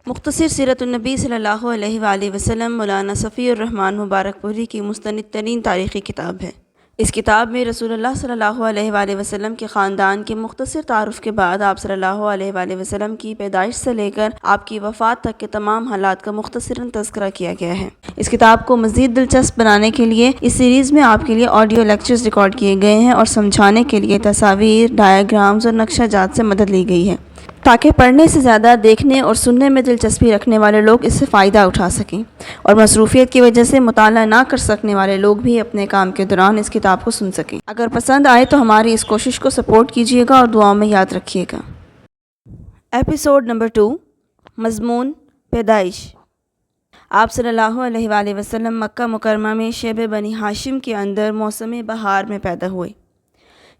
مختصر سیرت النبی صلی اللہ علیہ وآلہ وسلم مولانا صفی الرحمن مبارک پوری کی مستند ترین تاریخی کتاب ہے۔ اس کتاب میں رسول اللہ صلی اللہ علیہ وآلہ وسلم کے خاندان کے مختصر تعارف کے بعد آپ صلی اللہ علیہ وآلہ وسلم کی پیدائش سے لے کر آپ کی وفات تک کے تمام حالات کا مختصراً تذکرہ کیا گیا ہے۔ اس کتاب کو مزید دلچسپ بنانے کے لیے اس سیریز میں آپ کے لیے آڈیو لیکچرز ریکارڈ کیے گئے ہیں اور سمجھانے کے لیے تصاویر، ڈائیگرامز اور نقشہ جات سے مدد لی گئی ہے، تاکہ پڑھنے سے زیادہ دیکھنے اور سننے میں دلچسپی رکھنے والے لوگ اس سے فائدہ اٹھا سکیں، اور مصروفیت کی وجہ سے مطالعہ نہ کر سکنے والے لوگ بھی اپنے کام کے دوران اس کتاب کو سن سکیں۔ اگر پسند آئے تو ہماری اس کوشش کو سپورٹ کیجیے گا اور دعاؤں میں یاد رکھیے گا۔ ایپیسوڈ نمبر 2، مضمون پیدائش۔ آپ صلی اللہ علیہ وآلہ وسلم مکہ مکرمہ میں شیب بنی ہاشم کے اندر موسم بہار میں پیدا ہوئے۔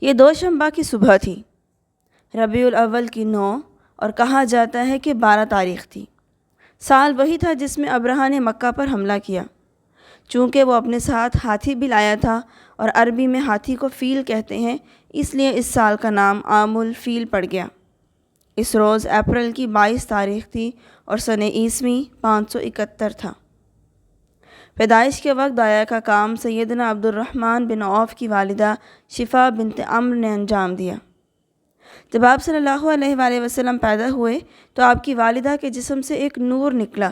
یہ دوشنبہ کی صبح تھی، ربیع الاول کی 9 اور کہا جاتا ہے کہ 12 تاریخ تھی۔ سال وہی تھا جس میں ابرہہ نے مکہ پر حملہ کیا۔ چونکہ وہ اپنے ساتھ ہاتھی بھی لایا تھا اور عربی میں ہاتھی کو فیل کہتے ہیں، اس لیے اس سال کا نام عام الفیل پڑ گیا۔ اس روز اپریل کی 22 تاریخ تھی اور سن عیسوی 571 تھا۔ پیدائش کے وقت دایا کا کام سیدنا عبد الرحمن بن عوف کی والدہ شفا بنت عمرو نے انجام دیا۔ جب آپ صلی اللہ علیہ وآلہ وسلم پیدا ہوئے تو آپ کی والدہ کے جسم سے ایک نور نکلا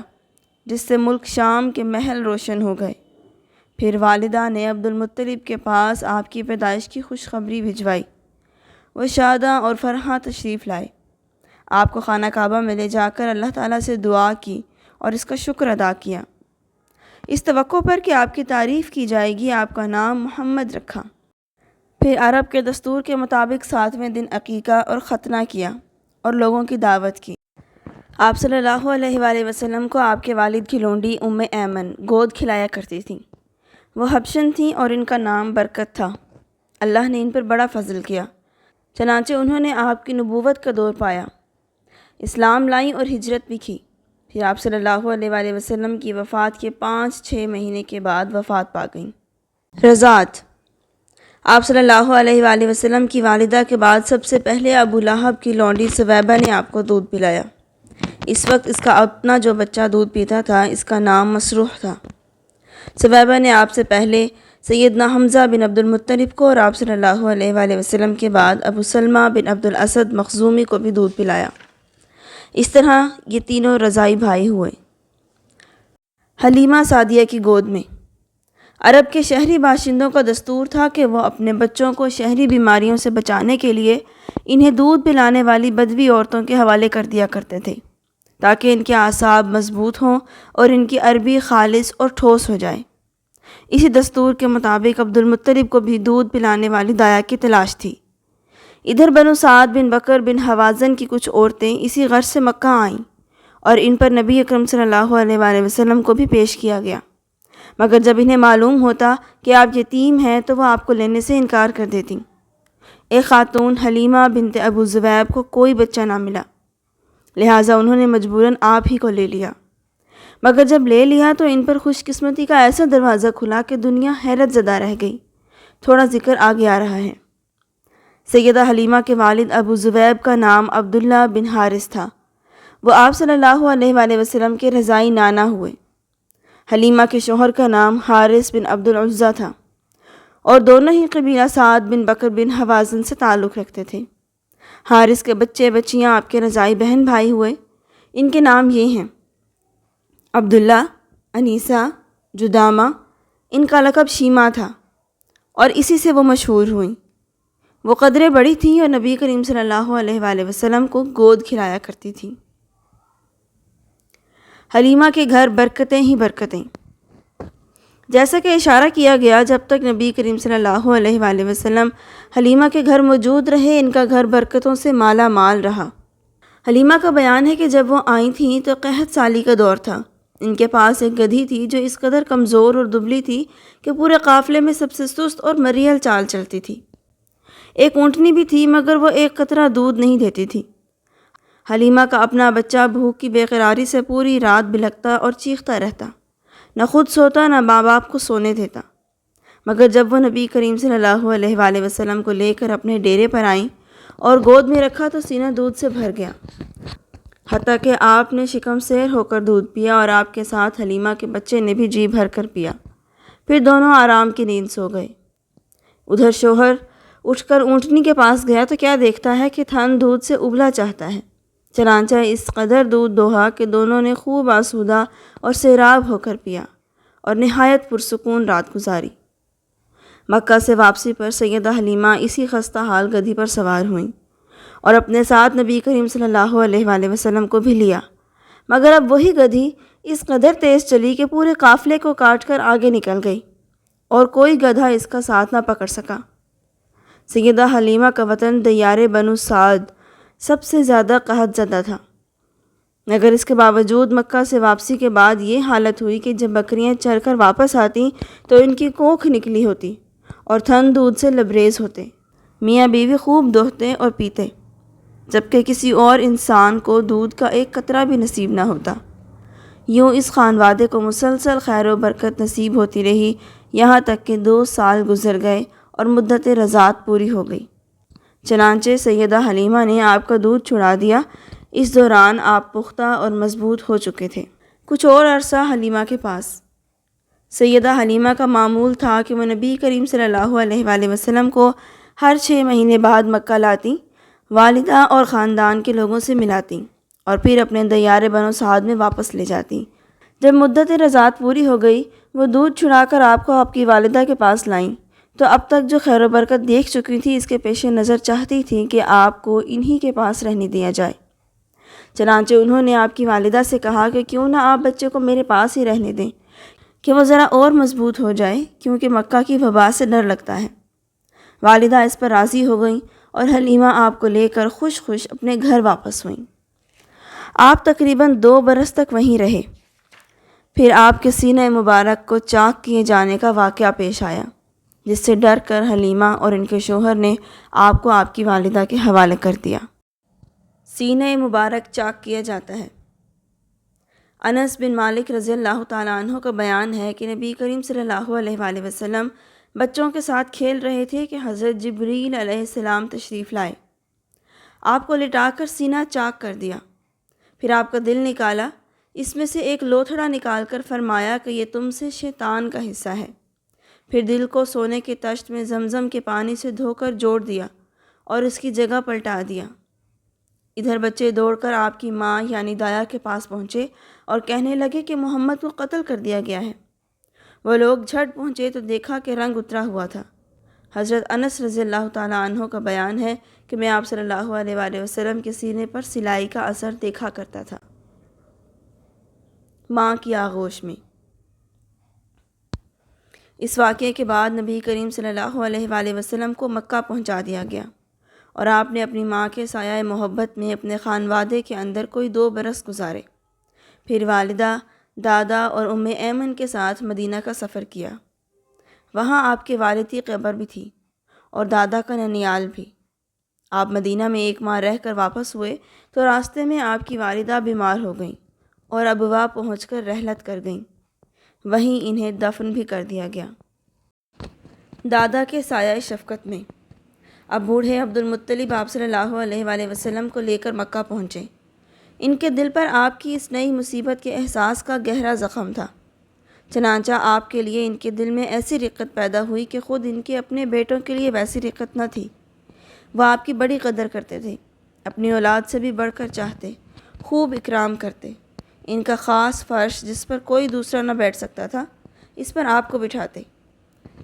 جس سے ملک شام کے محل روشن ہو گئے۔ پھر والدہ نے عبد المطلب کے پاس آپ کی پیدائش کی خوشخبری بھجوائی۔ وہ شاداں اور فرحاں تشریف لائے، آپ کو خانہ کعبہ میں لے جا کر اللہ تعالیٰ سے دعا کی اور اس کا شکر ادا کیا۔ اس توقع پر کہ آپ کی تعریف کی جائے گی آپ کا نام محمد رکھا۔ پھر عرب کے دستور کے مطابق 7ویں دن عقیقہ اور ختنہ کیا اور لوگوں کی دعوت کی۔ آپ صلی اللہ علیہ وآلہ وسلم کو آپ کے والد کی لونڈی ام ایمن گود کھلایا کرتی تھیں۔ وہ حبشن تھیں اور ان کا نام برکت تھا۔ اللہ نے ان پر بڑا فضل کیا، چنانچہ انہوں نے آپ کی نبوت کا دور پایا، اسلام لائیں اور ہجرت بھی کی۔ پھر آپ صلی اللہ علیہ وآلہ وسلم کی وفات کے 5-6 مہینے کے بعد وفات پا گئیں۔ رضاعت۔ آپ صلی اللہ علیہ وآلہ وسلم کی والدہ کے بعد سب سے پہلے ابو لہب کی لونڈی ثویبہ نے آپ کو دودھ پلایا۔ اس وقت اس کا اپنا جو بچہ دودھ پیتا تھا اس کا نام مسروح تھا۔ ثویبہ نے آپ سے پہلے سیدنا حمزہ بن عبد المطلب کو اور آپ صلی اللہ علیہ وآلہ وسلم کے بعد ابو سلمہ بن عبد الاسد مخزومی کو بھی دودھ پلایا۔ اس طرح یہ تینوں رضاعی بھائی ہوئے۔ حلیمہ سعدیہ کی گود میں۔ عرب کے شہری باشندوں کا دستور تھا کہ وہ اپنے بچوں کو شہری بیماریوں سے بچانے کے لیے انہیں دودھ پلانے والی بدوی عورتوں کے حوالے کر دیا کرتے تھے، تاکہ ان کے اعصاب مضبوط ہوں اور ان کی عربی خالص اور ٹھوس ہو جائے۔ اسی دستور کے مطابق عبد المطلب کو بھی دودھ پلانے والی دایا کی تلاش تھی۔ ادھر بنو سعد بن بکر بن حوازن کی کچھ عورتیں اسی غرض سے مکہ آئیں اور ان پر نبی اکرم صلی اللہ علیہ وآلہ وسلم کو بھی پیش کیا گیا، مگر جب انہیں معلوم ہوتا کہ آپ یتیم ہیں تو وہ آپ کو لینے سے انکار کر دیتیں۔ ایک خاتون حلیمہ بنت ابو ذبیب کو کوئی بچہ نہ ملا، لہٰذا انہوں نے مجبوراً آپ ہی کو لے لیا، مگر جب لے لیا تو ان پر خوش قسمتی کا ایسا دروازہ کھلا کہ دنیا حیرت زدہ رہ گئی۔ تھوڑا ذکر آگے آ رہا ہے۔ سیدہ حلیمہ کے والد ابو ذبیب کا نام عبداللہ بن حارث تھا۔ وہ آپ صلی اللہ علیہ وآلہ وسلم کے رضاعی نانا ہوئے۔ حلیمہ کے شوہر کا نام حارث بن عبد العزیٰ تھا اور دونوں ہی قبیلہ سعد بن بکر بن حوازن سے تعلق رکھتے تھے۔ حارث کے بچے بچیاں آپ کے رضاعی بہن بھائی ہوئے۔ ان کے نام یہ ہیں: عبداللہ، انیسہ، جدامہ۔ ان کا لقب شیمہ تھا اور اسی سے وہ مشہور ہوئیں۔ وہ قدرے بڑی تھیں اور نبی کریم صلی اللہ علیہ وآلہ وسلم کو گود کھلایا کرتی تھیں۔ حلیمہ کے گھر برکتیں ہی برکتیں۔ جیسا کہ اشارہ کیا گیا، جب تک نبی کریم صلی اللہ علیہ وآلہ وسلم حلیمہ کے گھر موجود رہے ان کا گھر برکتوں سے مالا مال رہا۔ حلیمہ کا بیان ہے کہ جب وہ آئی تھیں تو قحط سالی کا دور تھا۔ ان کے پاس ایک گدھی تھی جو اس قدر کمزور اور دبلی تھی کہ پورے قافلے میں سب سے سست اور مریل چال چلتی تھی۔ ایک اونٹنی بھی تھی مگر وہ ایک قطرہ دودھ نہیں دیتی تھی۔ حلیمہ کا اپنا بچہ بھوک کی بے قراری سے پوری رات بلکتا اور چیختا رہتا، نہ خود سوتا نہ ماں باپ کو سونے دیتا، مگر جب وہ نبی کریم صلی اللہ علیہ وآلہ وسلم کو لے کر اپنے ڈیرے پر آئیں اور گود میں رکھا تو سینہ دودھ سے بھر گیا۔ حتیٰ کہ آپ نے شکم سیر ہو کر دودھ پیا اور آپ کے ساتھ حلیمہ کے بچے نے بھی جی بھر کر پیا۔ پھر دونوں آرام کی نیند سو گئے۔ ادھر شوہر اٹھ کر اونٹنی کے پاس گیا تو کیا دیکھتا ہے کہ تھن دودھ سے ابلا چاہتا ہے۔ چنانچہ اس قدر دودھ دوہا کہ دونوں نے خوب آسودہ اور سیراب ہو کر پیا اور نہایت پرسکون رات گزاری۔ مکہ سے واپسی پر سیدہ حلیمہ اسی خستہ حال گدھی پر سوار ہوئیں اور اپنے ساتھ نبی کریم صلی اللہ علیہ وآلہ وسلم کو بھی لیا، مگر اب وہی گدھی اس قدر تیز چلی کہ پورے قافلے کو کاٹ کر آگے نکل گئی اور کوئی گدھا اس کا ساتھ نہ پکڑ سکا۔ سیدہ حلیمہ کا وطن دیار بنو سعد سب سے زیادہ قحط زدہ تھا، مگر اس کے باوجود مکہ سے واپسی کے بعد یہ حالت ہوئی کہ جب بکریاں چر کر واپس آتیں تو ان کی کوکھ نکلی ہوتی اور تھن دودھ سے لبریز ہوتے، میاں بیوی خوب دوہتے اور پیتے، جبکہ کسی اور انسان کو دودھ کا ایک قطرہ بھی نصیب نہ ہوتا۔ یوں اس خانوادے کو مسلسل خیر و برکت نصیب ہوتی رہی، یہاں تک کہ 2 سال گزر گئے اور مدت رضاعت پوری ہو گئی۔ چنانچہ سیدہ حلیمہ نے آپ کا دودھ چھڑا دیا۔ اس دوران آپ پختہ اور مضبوط ہو چکے تھے۔ کچھ اور عرصہ حلیمہ کے پاس سیدہ حلیمہ کا معمول تھا کہ وہ نبی کریم صلی اللہ علیہ وآلہ وسلم کو ہر 6 مہینے بعد مکہ لاتی، والدہ اور خاندان کے لوگوں سے ملاتی اور پھر اپنے دیار بنو سعد میں واپس لے جاتی۔ جب مدت رضاعت پوری ہو گئی، وہ دودھ چھڑا کر آپ کو آپ کی والدہ کے پاس لائیں تو اب تک جو خیر و برکت دیکھ چکی تھی اس کے پیش نظر چاہتی تھیں کہ آپ کو انہی کے پاس رہنے دیا جائے۔ چنانچہ انہوں نے آپ کی والدہ سے کہا کہ کیوں نہ آپ بچے کو میرے پاس ہی رہنے دیں کہ وہ ذرا اور مضبوط ہو جائے، کیونکہ مکہ کی وبا سے ڈر لگتا ہے۔ والدہ اس پر راضی ہو گئیں اور حلیمہ آپ کو لے کر خوش خوش اپنے گھر واپس ہوئیں۔ آپ تقریباً 2 برس تک وہیں رہے۔ پھر آپ کے سینہ مبارک کو چاک کیے جانے کا واقعہ پیش آیا، جس سے ڈر کر حلیمہ اور ان کے شوہر نے آپ کو آپ کی والدہ کے حوالے کر دیا۔ سینہ مبارک چاک کیا جاتا ہے۔ انس بن مالک رضی اللہ تعالیٰ عنہ کا بیان ہے کہ نبی کریم صلی اللہ علیہ وآلہ وسلم بچوں کے ساتھ کھیل رہے تھے کہ حضرت جبریل علیہ السلام تشریف لائے۔ آپ کو لٹا کر سینہ چاک کر دیا، پھر آپ کا دل نکالا، اس میں سے ایک لوتھڑا نکال کر فرمایا کہ یہ تم سے شیطان کا حصہ ہے۔ پھر دل کو سونے کے طشت میں زمزم کے پانی سے دھو کر جوڑ دیا اور اس کی جگہ پلٹا دیا۔ ادھر بچے دوڑ کر آپ کی ماں یعنی دایا کے پاس پہنچے اور کہنے لگے کہ محمد کو قتل کر دیا گیا ہے۔ وہ لوگ جھٹ پہنچے تو دیکھا کہ رنگ اترا ہوا تھا۔ حضرت انس رضی اللہ تعالیٰ عنہ کا بیان ہے کہ میں آپ صلی اللہ علیہ وآلہ وسلم کے سینے پر سلائی کا اثر دیکھا کرتا تھا۔ ماں کی آغوش میں اس واقعے کے بعد نبی کریم صلی اللہ علیہ وآلہ وسلم کو مکہ پہنچا دیا گیا اور آپ نے اپنی ماں کے سایہ محبت میں اپنے خانوادے کے اندر کوئی 2 برس گزارے۔ پھر والدہ، دادا اور ام ایمن کے ساتھ مدینہ کا سفر کیا۔ وہاں آپ کے والد کی قبر بھی تھی اور دادا کا ننیال بھی۔ آپ مدینہ میں 1 ماہ رہ کر واپس ہوئے تو راستے میں آپ کی والدہ بیمار ہو گئیں اور ابوا پہنچ کر رحلت کر گئیں۔ وہیں انہیں دفن بھی کر دیا گیا۔ دادا کے سایہ شفقت میں اب بوڑھے عبد المطلب آپ صلی اللہ علیہ وآلہ وسلم کو لے کر مکہ پہنچے۔ ان کے دل پر آپ کی اس نئی مصیبت کے احساس کا گہرا زخم تھا، چنانچہ آپ کے لیے ان کے دل میں ایسی رقت پیدا ہوئی کہ خود ان کے اپنے بیٹوں کے لیے ویسی رقت نہ تھی۔ وہ آپ کی بڑی قدر کرتے تھے، اپنی اولاد سے بھی بڑھ کر چاہتے، خوب اکرام کرتے۔ ان کا خاص فرش جس پر کوئی دوسرا نہ بیٹھ سکتا تھا، اس پر آپ کو بٹھاتے،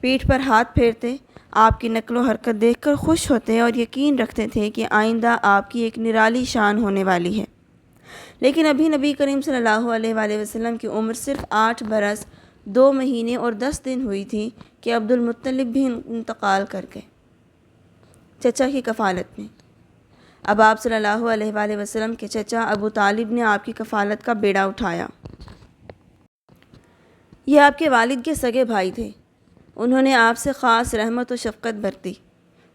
پیٹھ پر ہاتھ پھیرتے، آپ کی نقل و حرکت دیکھ کر خوش ہوتے اور یقین رکھتے تھے کہ آئندہ آپ کی ایک نرالی شان ہونے والی ہے۔ لیکن ابھی نبی کریم صلی اللہ علیہ وآلہ وسلم کی عمر صرف 8 برس 2 مہینے اور 10 دن ہوئی تھی کہ عبد المطلب بھی انتقال کر گئے چچا کی کفالت میں۔ اب آپ صلی اللہ علیہ وآلہ وسلم کے چچا ابو طالب نے آپ کی کفالت کا بیڑا اٹھایا۔ یہ آپ کے والد کے سگے بھائی تھے۔ انہوں نے آپ سے خاص رحمت و شفقت برتی۔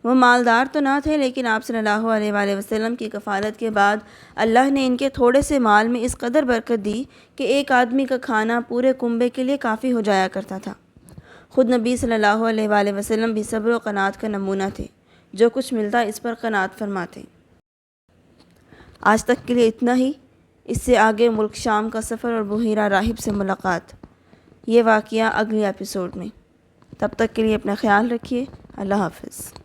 وہ مالدار تو نہ تھے، لیکن آپ صلی اللہ علیہ وآلہ وسلم کی کفالت کے بعد اللہ نے ان کے تھوڑے سے مال میں اس قدر برکت دی کہ ایک آدمی کا کھانا پورے کنبے کے لیے کافی ہو جایا کرتا تھا۔ خود نبی صلی اللہ علیہ وآلہ وسلم بھی صبر و قناعت کا نمونہ تھے، جو کچھ ملتا اس پر قناعت فرماتے۔ آج تک کے لیے اتنا ہی۔ اس سے آگے ملک شام کا سفر اور بحیرہ راہب سے ملاقات، یہ واقعہ اگلی ایپیسوڈ میں۔ تب تک کے لیے اپنا خیال رکھیے۔ اللہ حافظ۔